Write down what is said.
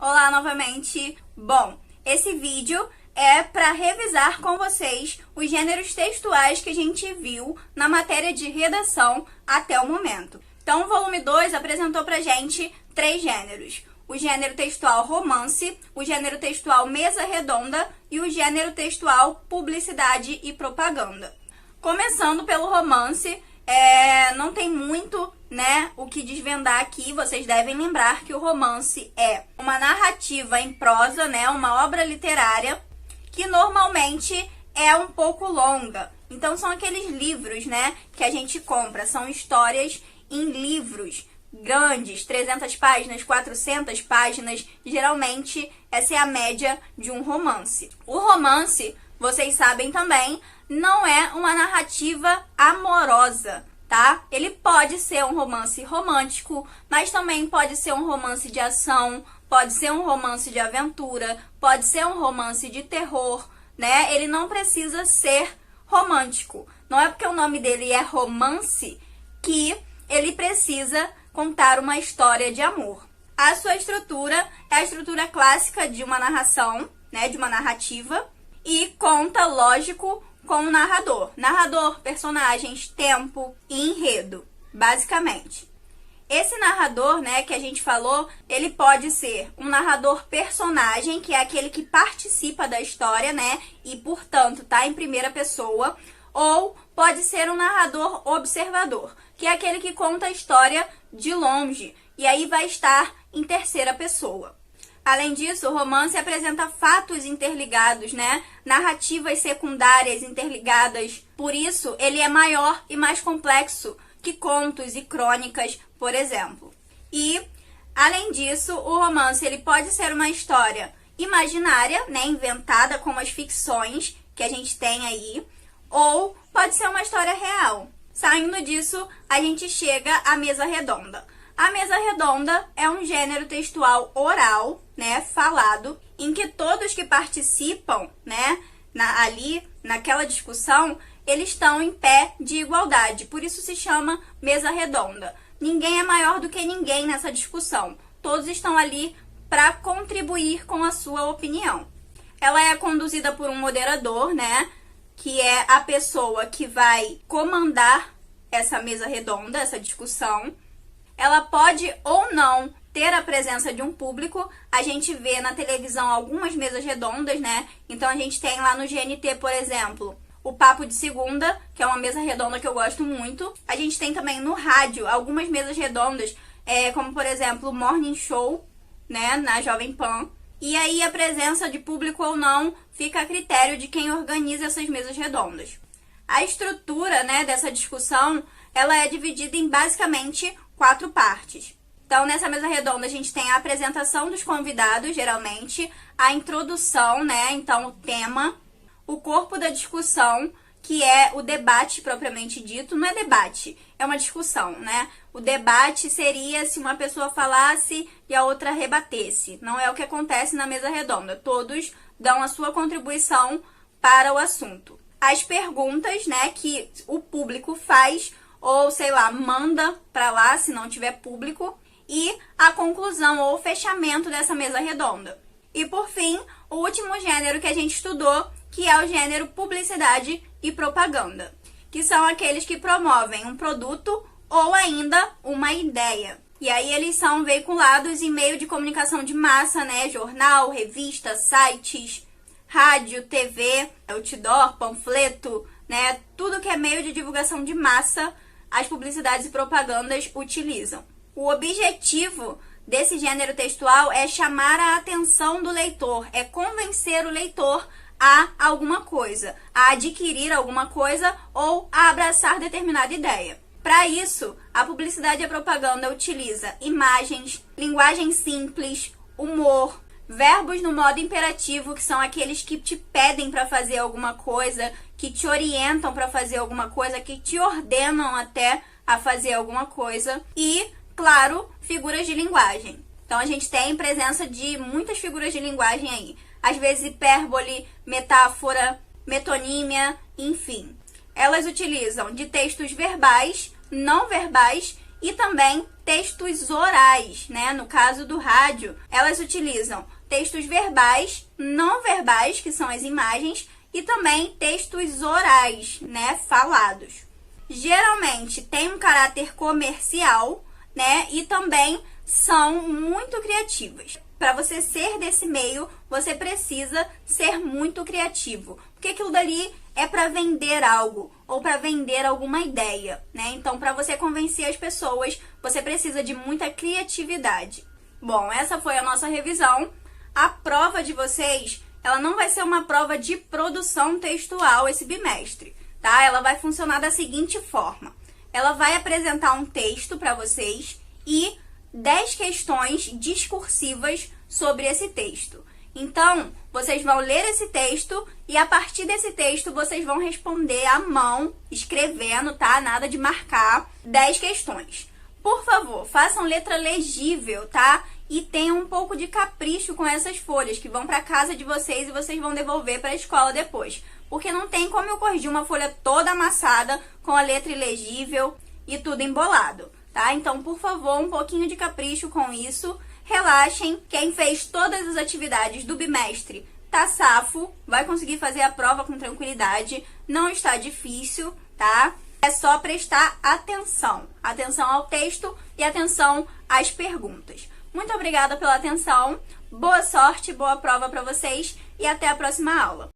Olá novamente! Bom, esse vídeo é para revisar com vocês os gêneros textuais que a gente viu na matéria de redação até o momento. Então, o volume 2 apresentou pra gente 3 gêneros. O gênero textual romance, o gênero textual mesa redonda e o gênero textual publicidade e propaganda. Começando pelo romance, não tem muito, o que desvendar aqui. Vocês devem lembrar que o romance é uma narrativa em prosa, uma obra literária que normalmente é um pouco longa. Então, são aqueles livros, que a gente compra. São histórias em livros grandes, 300 páginas, 400 páginas. Geralmente, essa é a média de um romance. O romance, vocês sabem também, não é uma narrativa amorosa, tá? Ele pode ser um romance romântico, mas também pode ser um romance de ação, pode ser um romance de aventura, pode ser um romance de terror, Ele não precisa ser romântico. Não é porque o nome dele é romance que ele precisa contar uma história de amor. A sua estrutura é a estrutura clássica de uma narração, de uma narrativa, e conta, lógico, com o narrador. Narrador, personagens, tempo e enredo, basicamente. Esse narrador, que a gente falou, ele pode ser um narrador personagem, que é aquele que participa da história, e, portanto, tá em primeira pessoa, ou pode ser um narrador observador, que é aquele que conta a história de longe, e aí vai estar em terceira pessoa. Além disso, o romance apresenta fatos interligados, narrativas secundárias interligadas. Por isso, ele é maior e mais complexo que contos e crônicas, por exemplo. E, além disso, o romance ele pode ser uma história imaginária, inventada, como as ficções que a gente tem aí, ou pode ser uma história real. Saindo disso, a gente chega à mesa redonda. A mesa redonda é um gênero textual oral, falado, em que todos que participam, ali naquela discussão, eles estão em pé de igualdade. Por isso se chama mesa redonda. Ninguém é maior do que ninguém nessa discussão. Todos estão ali para contribuir com a sua opinião. Ela é conduzida por um moderador, que é a pessoa que vai comandar essa mesa redonda, essa discussão. Ela pode ou não ter a presença de um público. A gente vê na televisão algumas mesas redondas, Então, a gente tem lá no GNT, por exemplo, o Papo de Segunda, que é uma mesa redonda que eu gosto muito. A gente tem também no rádio algumas mesas redondas, como, por exemplo, o Morning Show, na Jovem Pan. E aí, a presença de público ou não fica a critério de quem organiza essas mesas redondas. A estrutura, dessa discussão, ela é dividida em basicamente 4 partes. Então, nessa mesa redonda, a gente tem a apresentação dos convidados, geralmente, a introdução, então o tema, o corpo da discussão, que é o debate propriamente dito. Não é debate, é uma discussão, O debate seria se uma pessoa falasse e a outra rebatesse. Não é o que acontece na mesa redonda. Todos dão a sua contribuição para o assunto. As perguntas, que o público faz, ou, sei lá, manda para lá, se não tiver público, e a conclusão ou fechamento dessa mesa redonda. E, por fim, o último gênero que a gente estudou, que é o gênero publicidade e propaganda, que são aqueles que promovem um produto ou ainda uma ideia. E aí eles são veiculados em meio de comunicação de massa, jornal, revista, sites, rádio, TV, outdoor, panfleto, tudo que é meio de divulgação de massa, as publicidades e propagandas utilizam. O objetivo desse gênero textual é chamar a atenção do leitor, é convencer o leitor a alguma coisa, a adquirir alguma coisa ou a abraçar determinada ideia. Para isso, a publicidade e a propaganda utiliza imagens, linguagem simples, humor, verbos no modo imperativo, que são aqueles que te pedem para fazer alguma coisa, que te orientam para fazer alguma coisa, que te ordenam até a fazer alguma coisa. E, claro, figuras de linguagem. Então, a gente tem presença de muitas figuras de linguagem aí. Às vezes, hipérbole, metáfora, metonímia, enfim. Elas utilizam de textos verbais, não verbais e também textos orais, né? No caso do rádio, elas utilizam textos verbais, não verbais, que são as imagens, e também textos orais, né? Falados. Geralmente tem um caráter comercial, né? E também são muito criativas. Para você ser desse meio, você precisa ser muito criativo, porque aquilo dali é para vender algo ou para vender alguma ideia, né? Então, para você convencer as pessoas, você precisa de muita criatividade. Bom, essa foi a nossa revisão. A prova de vocês, ela não vai ser uma prova de produção textual esse bimestre, tá? Ela vai funcionar da seguinte forma. Ela vai apresentar um texto para vocês e 10 questões discursivas sobre esse texto. Então, vocês vão ler esse texto e a partir desse texto vocês vão responder à mão, escrevendo, tá? Nada de marcar, 10 questões. Por favor, façam letra legível, tá? E tenham um pouco de capricho com essas folhas que vão para casa de vocês e vocês vão devolver para a escola depois. Porque não tem como eu corrigir uma folha toda amassada com a letra ilegível e tudo embolado, tá? Então, por favor, um pouquinho de capricho com isso. Relaxem, quem fez todas as atividades do bimestre tá safo, vai conseguir fazer a prova com tranquilidade, não está difícil, tá? É só prestar atenção, atenção ao texto e atenção às perguntas. Muito obrigada pela atenção, boa sorte, boa prova para vocês e até a próxima aula.